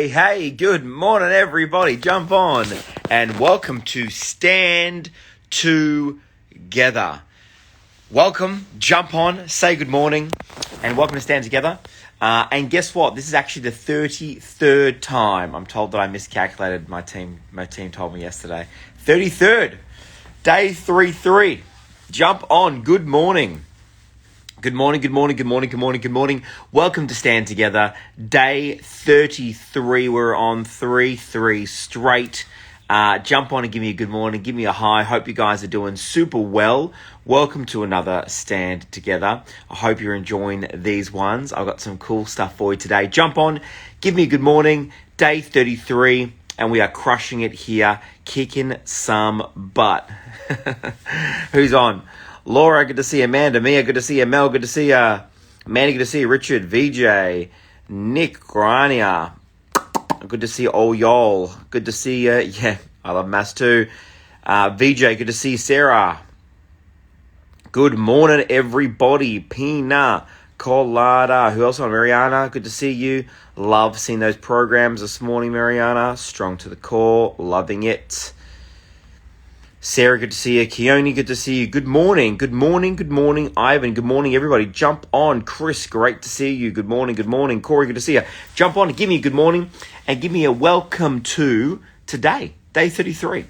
Hey, good morning, everybody. Jump on and welcome to Stand Together. Welcome, jump on, say good morning, and welcome to Stand Together. And guess what? This is actually the 33rd time. I'm told that I miscalculated. My team told me yesterday. 33rd, day 33. Jump on, good morning. Good morning. Welcome to Stand Together. Day 33. We're on 3 straight. Jump on and give me a good morning. Give me a hi. Hope you guys are doing super well. Welcome to another Stand Together. I hope you're enjoying these ones. I've got some cool stuff for you today. Jump on. Give me a good morning. Day 33. And we are crushing it here. Kicking some butt. Who's on? Laura, good to see you. Amanda, Mia, good to see you. Mel, good to see you. Manny, good to see you. Richard, VJ, Nick, Grania, good to see you. All y'all, good to see you. Yeah, I love Mass too. VJ, good to see you. Sarah, good morning, everybody. Pina, Colada, who else on? Mariana, good to see you. Love seeing those programs this morning, Mariana. Strong to the core, loving it. Sarah, good to see you. Keone, good to see you. Good morning. Ivan, good morning, everybody. Jump on. Chris, great to see you. Good morning. Corey, good to see you. Jump on and give me a good morning and give me a welcome to today, day 33,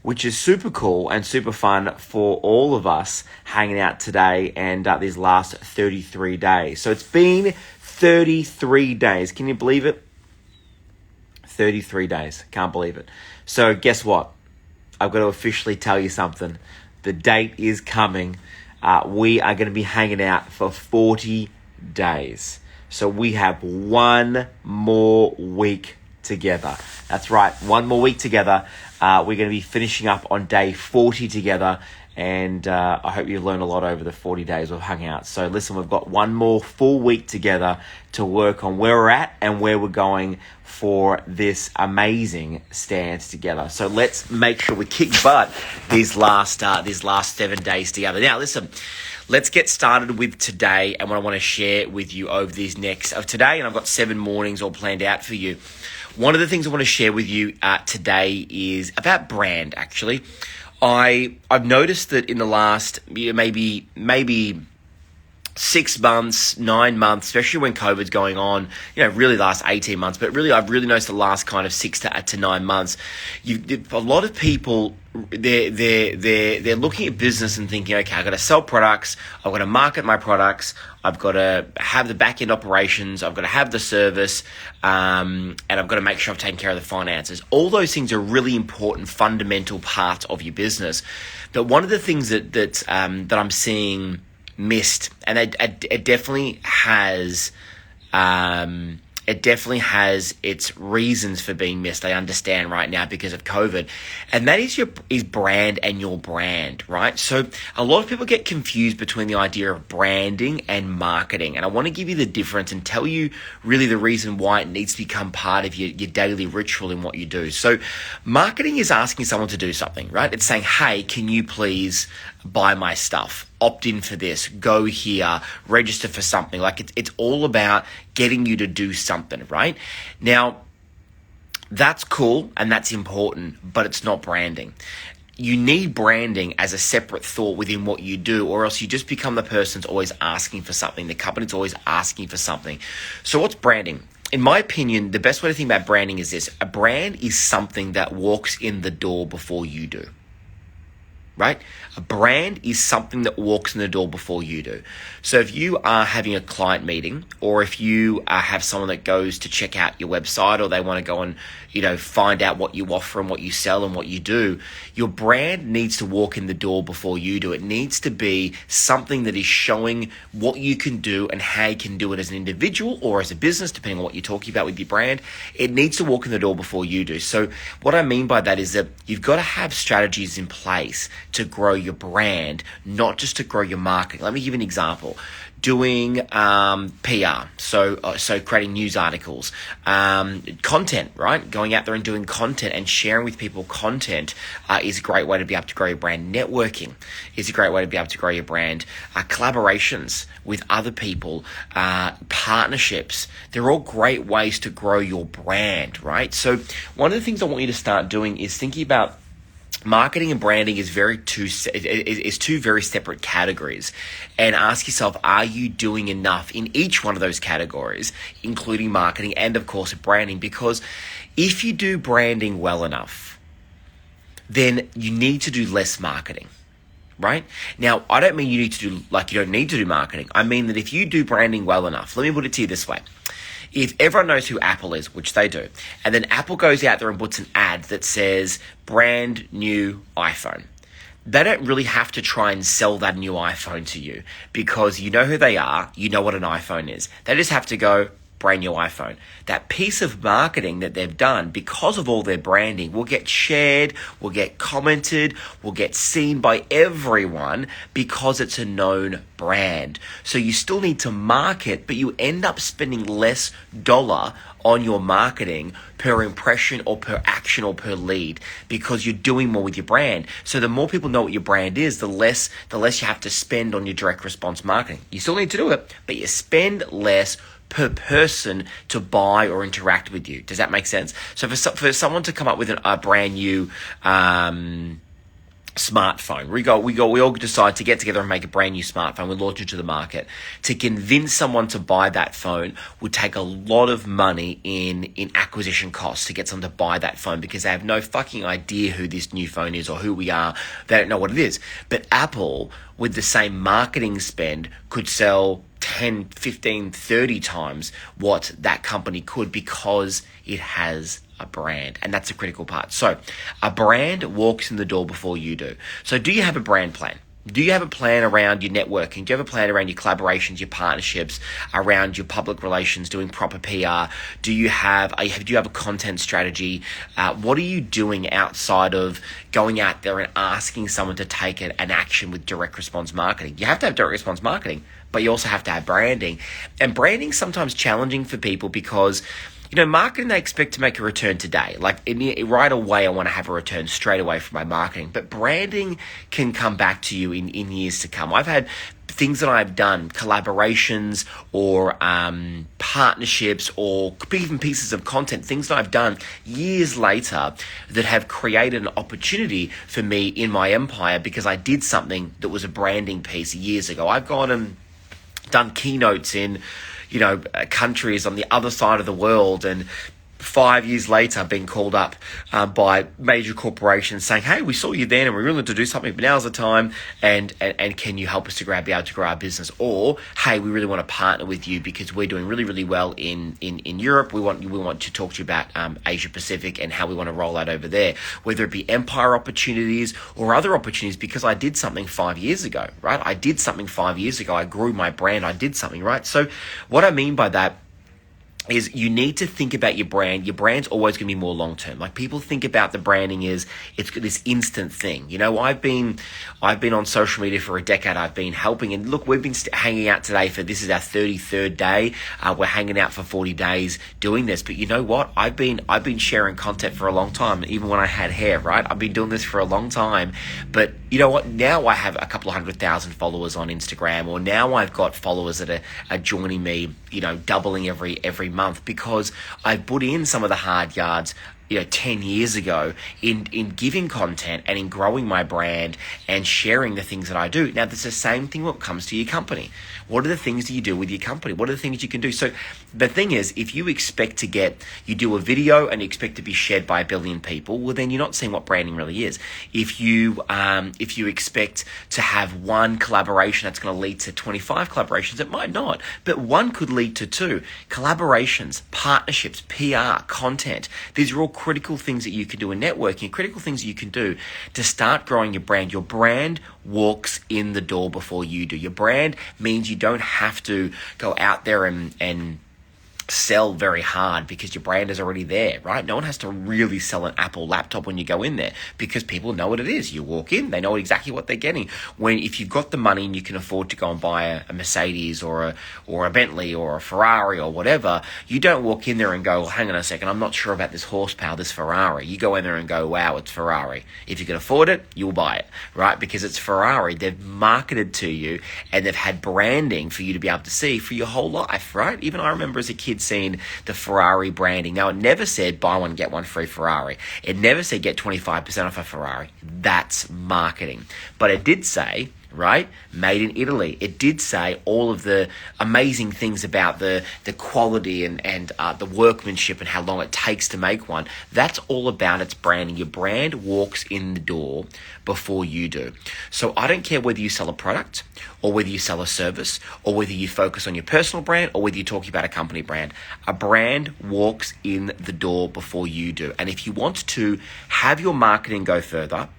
which is super cool and super fun for all of us hanging out today and these last 33 days. So it's been 33 days. Can you believe it? 33 days. Can't believe it. So guess what? I've got to officially tell you something. The date is coming. We are going to be hanging out for 40 days. So we have one more week together. That's right, one more week together. We're going to be finishing up on day 40 together. And I hope you've learned a lot over the 40 days we've hung out. So listen, we've got one more full week together to work on where we're at and where we're going for this amazing Stand Together. So let's make sure we kick butt these last 7 days together. Now listen, let's get started with today and what I want to share with you over these next of today. And I've got 7 mornings all planned out for you. One of the things I want to share with you today is about brand, actually. I've noticed that in the last maybe 6 months, 9 months, especially when COVID's going on, really the last 18 months, but really I've really noticed the last kind of 6 to 9 months, a lot of people, they're looking at business and thinking, okay, I've got to sell products, I've got to market my products, I've got to have the back-end operations, I've got to have the service, and I've got to make sure I've taken care of the finances. All those things are really important, fundamental parts of your business. But one of the things that I'm seeing missed, and it definitely has its reasons for being missed. I understand right now because of COVID, and that is brand and your brand, right? So a lot of people get confused between the idea of branding and marketing, and I want to give you the difference and tell you really the reason why it needs to become part of your daily ritual in what you do. So marketing is asking someone to do something, right? It's saying, hey, can you please buy my stuff, opt in for this, go here, register for something. Like it's all about getting you to do something, right? Now, that's cool and that's important, but it's not branding. You need branding as a separate thought within what you do, or else you just become the person that's always asking for something. The company's always asking for something. So what's branding? In my opinion, the best way to think about branding is this. A brand is something that walks in the door before you do. Right? A brand is something that walks in the door before you do. So if you are having a client meeting, or if you have someone that goes to check out your website, or they want to go and find out what you offer and what you sell and what you do, your brand needs to walk in the door before you do. It needs to be something that is showing what you can do and how you can do it as an individual or as a business, depending on what you're talking about with your brand. It needs to walk in the door before you do. So what I mean by that is that you've got to have strategies in place to grow your brand, not just to grow your marketing. Let me give you an example. doing PR, so creating news articles, content, right? Going out there and doing content and sharing with people content is a great way to be able to grow your brand. Networking is a great way to be able to grow your brand. Collaborations with other people, partnerships, they're all great ways to grow your brand, right? So one of the things I want you to start doing is thinking about marketing and branding is two very separate categories, and ask yourself, are you doing enough in each one of those categories, including marketing and of course branding? Because if you do branding well enough, then you need to do less marketing. Right? Now, I don't mean you don't need to do marketing. I mean that if you do branding well enough, let me put it to you this way. If everyone knows who Apple is, which they do, and then Apple goes out there and puts an ad that says brand new iPhone, they don't really have to try and sell that new iPhone to you because you know who they are, you know what an iPhone is. They just have to go, brand new iPhone. That piece of marketing that they've done because of all their branding will get shared, will get commented, will get seen by everyone because it's a known brand. So you still need to market, but you end up spending less dollar on your marketing per impression or per action or per lead because you're doing more with your brand. So the more people know what your brand is, the less you have to spend on your direct response marketing. You still need to do it, but you spend less per person to buy or interact with you. Does that make sense? So for someone to come up with a brand new smartphone, we all decide to get together and make a brand new smartphone. We launch it to the market. To convince someone to buy that phone would take a lot of money in acquisition costs to get someone to buy that phone because they have no fucking idea who this new phone is or who we are. They don't know what it is. But Apple, with the same marketing spend, could sell 10, 15, 30 times what that company could because it has a brand. And that's a critical part. So a brand walks in the door before you do. So do you have a brand plan? Do you have a plan around your networking? Do you have a plan around your collaborations, your partnerships, around your public relations, doing proper PR? Do you have a content strategy? What are you doing outside of going out there and asking someone to take an action with direct response marketing? You have to have direct response marketing, but you also have to have branding. And branding's sometimes challenging for people because marketing, they expect to make a return today. Like right away, I want to have a return straight away from my marketing. But branding can come back to you in years to come. I've had things that I've done, collaborations or partnerships or even pieces of content, things that I've done years later that have created an opportunity for me in my empire because I did something that was a branding piece years ago. I've gone and done keynotes in countries on the other side of the world, and 5 years later being called up by major corporations saying, hey, we saw you then and we're willing to do something, but now's the time, and can you help us to be able to grow our business? Or, hey, we really want to partner with you because we're doing really, really well in Europe. We want to talk to you about Asia Pacific and how we want to roll out over there, whether it be empire opportunities or other opportunities, because I did something 5 years ago, right? I did something 5 years ago. I grew my brand. I did something, right? So what I mean by that is you need to think about your brand. Your brand's always going to be more long-term. Like people think about the branding is it's this instant thing. I've been on social media for a decade. I've been helping, and look, we've been hanging out today this is our 33rd day. We're hanging out for 40 days doing this. But you know what? I've been sharing content for a long time, even when I had hair, right? I've been doing this for a long time. But you know what? Now I have a couple of 100,000 followers on Instagram, or now I've got followers that are joining me, doubling every month because I put in some of the hard yards 10 years ago in giving content and in growing my brand and sharing the things that I do. Now, there's the same thing when it comes to your company. What are the things that you do with your company? What are the things you can do? So the thing is, if you expect you do a video and you expect to be shared by 1 billion people, well, then you're not seeing what branding really is. If you expect to have one collaboration that's going to lead to 25 collaborations, it might not, but one could lead to 2. Collaborations, partnerships, PR, content. These are all critical things that you can do in networking, critical things that you can do to start growing your brand. Your brand walks in the door before you do. Your brand means you don't have to go out there and sell very hard because your brand is already there, right? No one has to really sell an Apple laptop when you go in there because people know what it is. You walk in, they know exactly what they're getting. If you've got the money and you can afford to go and buy a Mercedes or a Bentley or a Ferrari or whatever, you don't walk in there and go, well, hang on a second, I'm not sure about this horsepower, this Ferrari. You go in there and go, wow, it's Ferrari. If you can afford it, you'll buy it, right? Because it's Ferrari. They've marketed to you and they've had branding for you to be able to see for your whole life, right? Even I remember as a kid seen the Ferrari branding. Now, it never said buy one, get one free Ferrari. It never said get 25% off a Ferrari. That's marketing. But it did say, right, made in Italy. It did say all of the amazing things about the quality and the workmanship and how long it takes to make one. That's all about its branding. Your brand walks in the door before you do. So I don't care whether you sell a product or whether you sell a service or whether you focus on your personal brand or whether you're talking about a company brand. A brand walks in the door before you do. And if you want to have your marketing go further,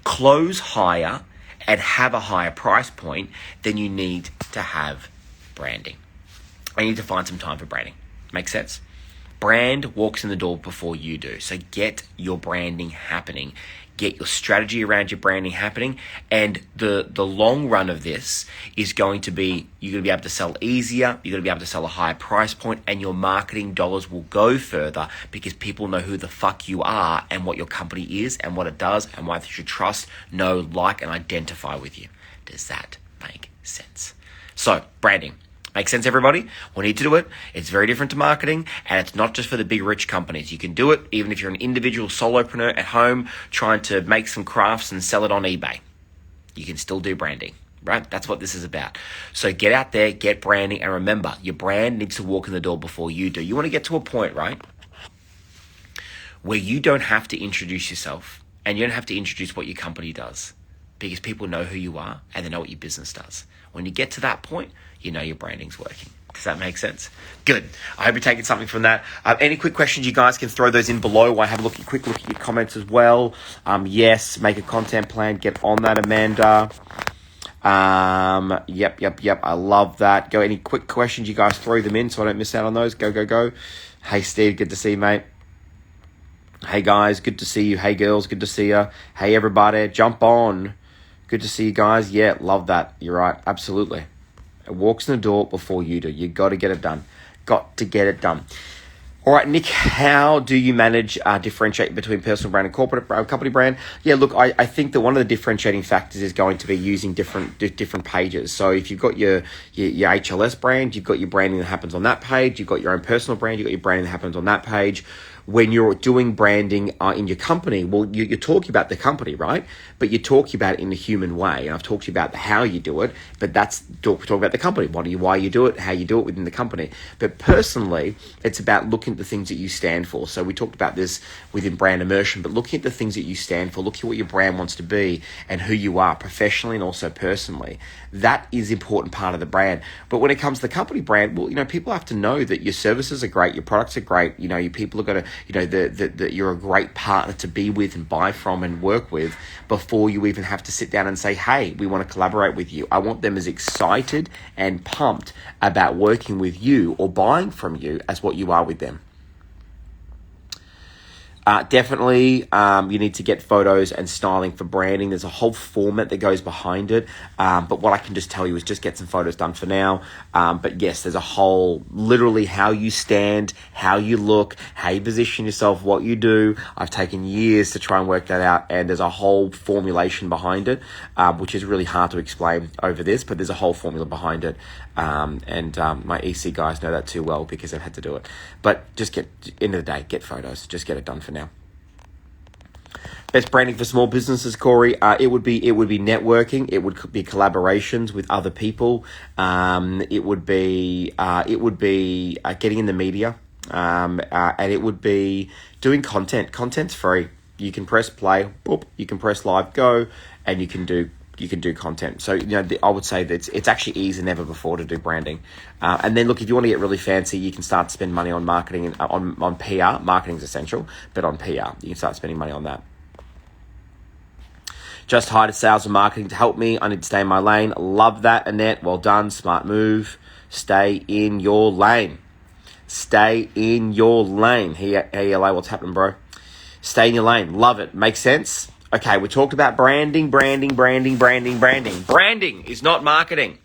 close higher, and have a higher price point, then you need to have branding. I need to find some time for branding. Make sense? Brand walks in the door before you do. So get your branding happening. Get your strategy around your branding happening. And the long run of this is going to be, you're going to be able to sell easier, you're going to be able to sell a higher price point, and your marketing dollars will go further because people know who the fuck you are and what your company is and what it does and why they should trust, know, like, and identify with you. Does that make sense? So, branding. Make sense, everybody? We need to do it. It's very different to marketing, and it's not just for the big rich companies. You can do it even if you're an individual solopreneur at home trying to make some crafts and sell it on eBay. You can still do branding, right? That's what this is about. So get out there, get branding, and remember, your brand needs to walk in the door before you do. You want to get to a point, right, where you don't have to introduce yourself and you don't have to introduce what your company does because people know who you are and they know what your business does. When you get to that point, you know your branding's working. Does that make sense? Good. I hope you're taking something from that. Any quick questions, you guys can throw those in below. I have a quick look at your comments as well. Yes, make a content plan. Get on that, Amanda. Yep. I love that. Go. Any quick questions, you guys throw them in so I don't miss out on those. Go. Hey, Steve, good to see you, mate. Hey, guys, good to see you. Hey, girls, good to see you. Hey, everybody, jump on. Good to see you guys. Yeah, love that. You're right. Absolutely. It walks in the door before you do. You got to get it done. Got to get it done. All right, Nick, how do you manage differentiate between personal brand and corporate company brand? Yeah, look, I think that one of the differentiating factors is going to be using different pages. So if you've got your HLS brand, you've got your branding that happens on that page. You've got your own personal brand. You've got your branding that happens on that page. When you're doing branding in your company, well, you're talking about the company, right? But you're talking about it in a human way. And I've talked to you about how you do it, but that's talk about the company. Why you do it, how you do it within the company. But personally, it's about looking at the things that you stand for. So we talked about this within brand immersion, but looking at the things that you stand for, looking at what your brand wants to be and who you are professionally and also personally. That is an important part of the brand. But when it comes to the company brand, well, people have to know that your services are great, your products are great, your people are going to, that you're a great partner to be with and buy from and work with before you even have to sit down and say, hey, we want to collaborate with you. I want them as excited and pumped about working with you or buying from you as what you are with them. Definitely, you need to get photos and styling for branding. There's a whole format that goes behind it. But what I can just tell you is just get some photos done for now. But yes, there's a whole, literally how you stand, how you look, how you position yourself, what you do. I've taken years to try and work that out. And there's a whole formulation behind it, which is really hard to explain over this, but there's a whole formula behind it. My EC guys know that too well because they've had to do it. But just end of the day, get photos. Just get it done for now. Best branding for small businesses, Corey. It would be networking. It would be collaborations with other people. It would be getting in the media. And it would be doing content. Content's free. You can press play, boop, you can press live, go, and you can do content. So, I would say that it's actually easier than ever before to do branding. And then look, if you want to get really fancy, you can start to spend money on marketing and on PR. Marketing is essential, but on PR, you can start spending money on that. Just hired sales and marketing to help me. I need to stay in my lane. Love that, Annette. Well done. Smart move. Stay in your lane. Stay in your lane. Hey, LA, what's happening, bro? Stay in your lane. Love it. Makes sense? Okay, we talked about branding. Branding is not marketing.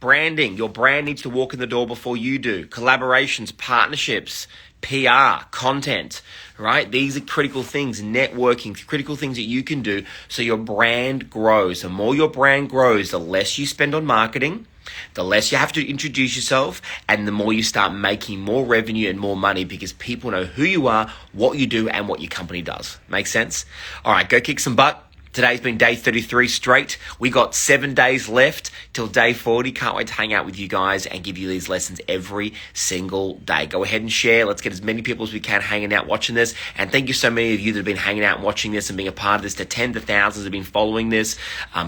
Branding, your brand needs to walk in the door before you do. Collaborations, partnerships, PR, content, right? These are critical things, networking, critical things that you can do so your brand grows. The more your brand grows, the less you spend on marketing, the less you have to introduce yourself, and the more you start making more revenue and more money because people know who you are, what you do, and what your company does. Make sense? All right, go kick some butt. Today's been day 33 straight. We got 7 days left till day 40. Can't wait to hang out with you guys and give you these lessons every single day. Go ahead and share. Let's get as many people as we can hanging out watching this. And thank you so many of you that have been hanging out and watching this and being a part of this. To tens of thousands have been following this,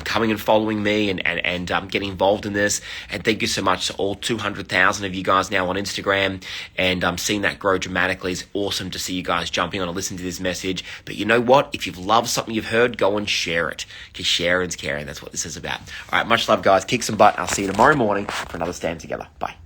coming and following me and getting involved in this. And thank you so much to all 200,000 of you guys now on Instagram. And seeing that grow dramatically is awesome to see you guys jumping on and listening to this message. But you know what? If you've loved something you've heard, go and share it, because sharing's caring. That's what this is about. All right, much love, guys. Kick some butt. I'll see you tomorrow morning for another Stand Together. Bye.